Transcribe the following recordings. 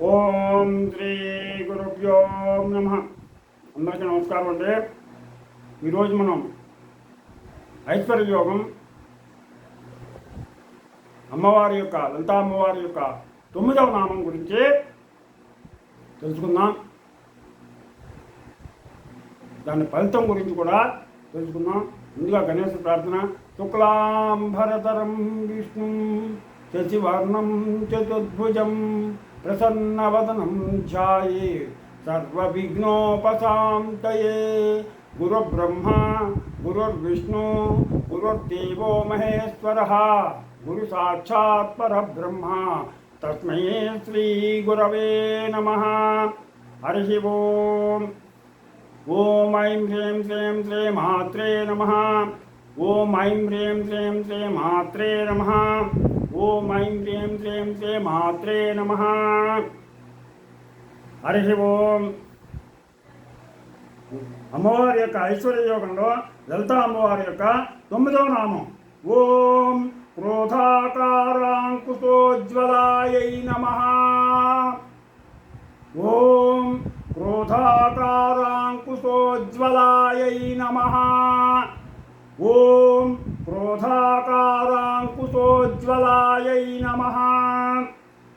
ఓం శ్రీ గురుభ్యో నమ. అందరికీ నమస్కారం అండి. ఈరోజు మనం ఐశ్వర్య యోగం అమ్మవారి యొక్క లలితా అమ్మవారి యొక్క 9వ నామం గురించి తెలుసుకుందాం. దాని ఫలితం గురించి కూడా తెలుసుకుందాం. ముందుగా గణేశ ప్రార్థన. శుక్లాంబరధరం విష్ణు శశివర్ణం చతుర్భుజం ప్రసన్నవదనం ధ్యాయే సర్వవిఘ్నోపశాంతయే. గురుబ్రహ్మ గురుర్విష్ణు గురుర్దేవో మహేశ్వరః గురు సాక్షాత్ పరబ్రహ్మ తస్మై శ్రీ గురవే నమః. హరి ఓం. ఓం ఐం హ్రీం శ్రీం శ్రీ మాత్రే నమః. ఓం ఐం హ్రీం శ్రీం శ్రీ మాత్రే నమః. ఓం ఐం హ్రీం శ్రీం శ్రీ మాత్రే నమః. హరి ఓం. అమ్మవారి యొక్క ఐశ్వర్య యోగంలో లలితా అమ్మవారి యొక్క 9వ నామం ఓం క్రోధాకారాంకుశోజ్వలాయై నమః. ఓం క్రోధాకారాంకుశోజ్వలాయై నమః. ఓం క్రోధాకారాంకుశోజ్వలాయై నమః.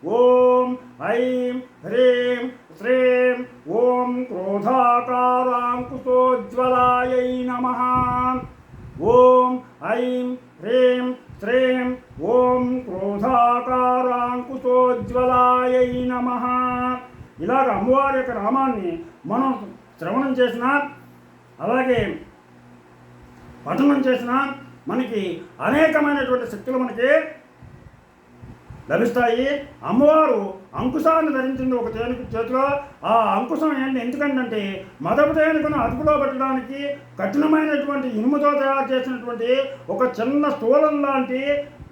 ఓం ఐం హ్రీం శ్రీం ఓం క్రోధాకారాంకుశోజ్వలాయై నమః. ఓం ఐం హ్రీం శ్రీం ఓం క్రోధాకారాంకుశోజ్వలాయై నమః. ఇలాగ అమ్మవారి యొక్క నామాన్ని మనం శ్రవణం చేసిన అలాగే పఠనం చేసిన మనకి అనేకమైనటువంటి శక్తులు మనకి లభిస్తాయి. అమ్మవారు అంకుశాన్ని ధరించింది ఒక తేనుకు చేతిలో. ఆ అంకుశం ఏంటి? ఎందుకంటే మదపు తేనుకను అదుపులో పెట్టడానికి కఠినమైనటువంటి ఇనుముతో తయారు చేసినటువంటి ఒక చిన్న స్థూలం లాంటి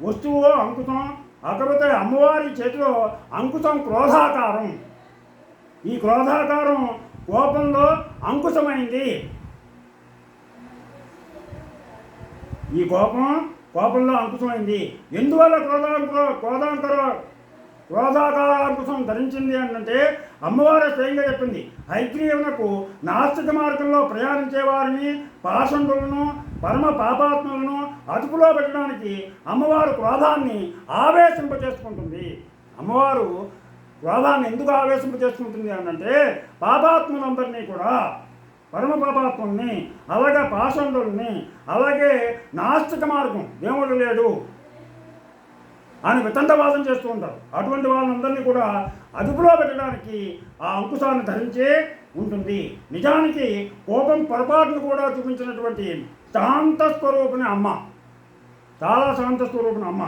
వస్తువు అంకుశం. కాకపోతే అమ్మవారి చేతిలో అంకుశం క్రోధాకారం. ఈ క్రోధాకారం కోపంలో అంకుశమైంది. ఈ కోపంలో అంకుశమైంది. ఎందువల్ల క్రోధాకార అంకుశం ధరించింది అంటే అమ్మవారు స్వయంగా చెప్పింది. హైగ్రీవునకు నాస్తిక మార్గంలో ప్రయాణించే వారిని, పాషండులను, పరమ పాపాత్ములను అదుపులో పెట్టడానికి అమ్మవారు క్రోధాన్ని ఆవేశింపచేసుకుంటుంది. అమ్మవారు క్రోధాన్ని ఎందుకు ఆవేశింపచేసుకుంటుంది అంటే పాపాత్ములందరినీ కూడా, పరమ పాపాత్ముల్ని, అలాగే పాషండుల్ని, అలాగే నాస్తిక మార్గం, దేవుడు లేడు అని వితండవాదం చేస్తూ ఉంటారు. అటువంటి వాళ్ళందరినీ కూడా అదుపులో పెట్టడానికి ఆ అంకుశాన్ని ధరించే ఉంటుంది. నిజానికి కోపం పొరపాటును కూడా చూపించినటువంటి శాంత స్వరూపిణి అమ్మ, చాలా శాంత స్వరూపిణి అమ్మ.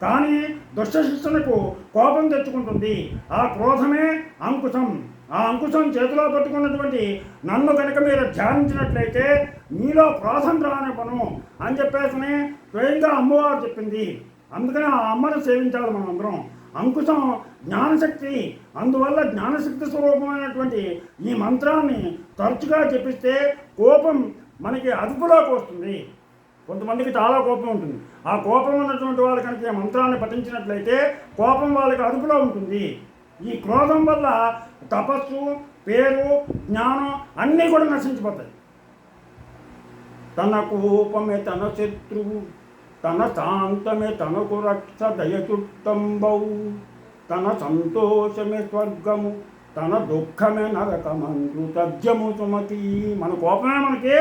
కానీ దుష్ట శిక్షణకు కోపం తెచ్చుకుంటుంది. ఆ క్రోధమే అంకుశం. ఆ అంకుశం చేతిలో పట్టుకున్నటువంటి నన్ను కనుక మీరు ధ్యానించినట్లయితే మీలో క్రోధం రానివ్వను అని చెప్పేసి స్వయంగా అమ్మవారు చెప్పింది. అందుకని ఆ అమ్మను సేవించాలి మనం అందరం. అంకుశం జ్ఞానశక్తి. అందువల్ల జ్ఞానశక్తి స్వరూపమైనటువంటి ఈ మంత్రాన్ని తరచుగా జపిస్తే కోపం మనకి అదుపులోకి వస్తుంది. కొంతమందికి చాలా కోపం ఉంటుంది. ఆ కోపం ఉన్నటువంటి వాళ్ళు కనుక ఈ మంత్రాన్ని పఠించినట్లయితే కోపం వాళ్ళకి అదుపులో ఉంటుంది. ఈ క్రోధం వల్ల తపస్సు, పేరు, జ్ఞానం అన్నీ కూడా నశించిపోతాయి. తన కోపమే తన శత్రువు, తన శాంతమే తనకు రక్ష దయచుట్టంబౌ, తన సంతోషమే స్వర్గము, తన దుఃఖమే నరకమందు తజ్యము సుమతి. మన కోపమే మనకి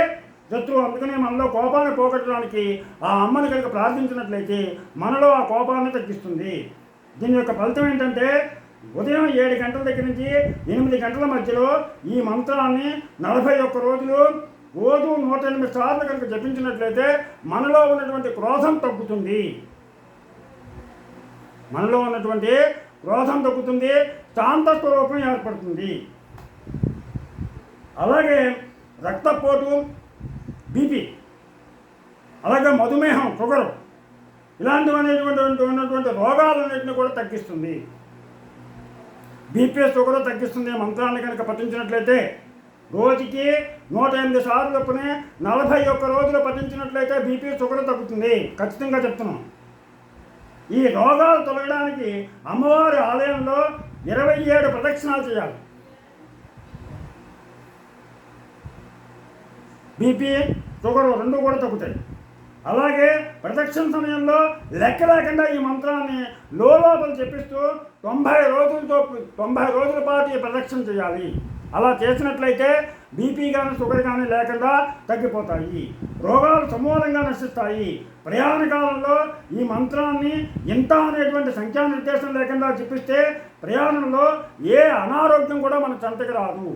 శత్రువు. అందుకనే మనలో కోపాన్ని పోగొట్టడానికి ఆ అమ్మని కనుక ప్రార్థించినట్లయితే మనలో ఆ కోపాన్ని తగ్గిస్తుంది. దీని యొక్క ఫలితం ఏంటంటే ఉదయం 7 గంటల దగ్గర నుంచి 8 గంటల మధ్యలో ఈ మంత్రాన్ని 41 రోజులు రోజు 108 సార్లు కనుక జపించినట్లయితే మనలో ఉన్నటువంటి క్రోధం తగ్గుతుంది. మనలో ఉన్నటువంటి క్రోధం తగ్గుతుంది. శాంత స్వరూపం ఏర్పడుతుంది. అలాగే రక్తపోటు, బీపీ, అలాగే మధుమేహం, షుగరు ఉన్నటువంటి రోగాలన్నింటినీ కూడా తగ్గిస్తుంది. బీపీ, షుగర్ తగ్గిస్తుంది మంత్రాన్ని కనుక పఠించినట్లయితే. రోజుకి 108 సార్లు చొప్పున 41 రోజులు పఠించినట్లయితే బీపీ, షుగర్ తగ్గుతుంది. ఖచ్చితంగా చెప్తున్నాం. ఈ రోగాలు తొలగడానికి అమ్మవారి ఆలయంలో 27 ప్రదక్షిణాలు చేయాలి. బీపీ, షుగర్ రెండు కూడా తగ్గుతాయి. అలాగే ప్రదక్షిణ సమయంలో లెక్క లేకుండా ఈ మంత్రాన్ని లోపల చెప్పిస్తూ 90 రోజుల పాటు ఈ ప్రదక్షిణ చేయాలి. అలా చేసినట్లయితే బీపీ కానీ షుగర్ కానీ లేకుండా తగ్గిపోతాయి, రోగాలు సమూలంగా నశిస్తాయి. ప్రయాణ కాలంలో ఈ మంత్రాన్ని ఇంత అనేటువంటి సంఖ్యా నిర్దేశం లేకుండా చెప్పిస్తే ప్రయాణంలో ఏ అనారోగ్యం కూడా మన చెంతకి రాదు.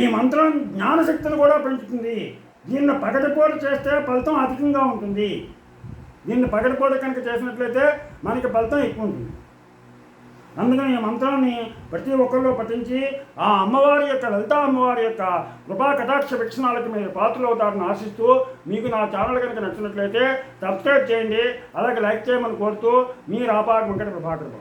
ఈ మంత్రం జ్ఞానశక్తిని కూడా పెంచుతుంది. దీన్ని పగటిపూట చేస్తే ఫలితం అధికంగా ఉంటుంది. దీన్ని పగటిపూట కనుక చేసినట్లయితే మనకి ఫలితం ఎక్కువ ఉంటుంది. అందుకని ఈ మంత్రాన్ని ప్రతి ఒక్కరిలో పఠించి ఆ అమ్మవారి యొక్క లలితా అమ్మవారి యొక్క కృపా కటాక్ష వీక్షణాలకు మీరు పాత్రలు అవుతారని ఆశిస్తూ, మీకు నా ఛానల్ కనుక నచ్చినట్లయితే సబ్స్క్రైబ్ చేయండి, అలాగే లైక్ చేయమని కోరుతూ మీ రాపాక వెంకట ప్రభాకర్.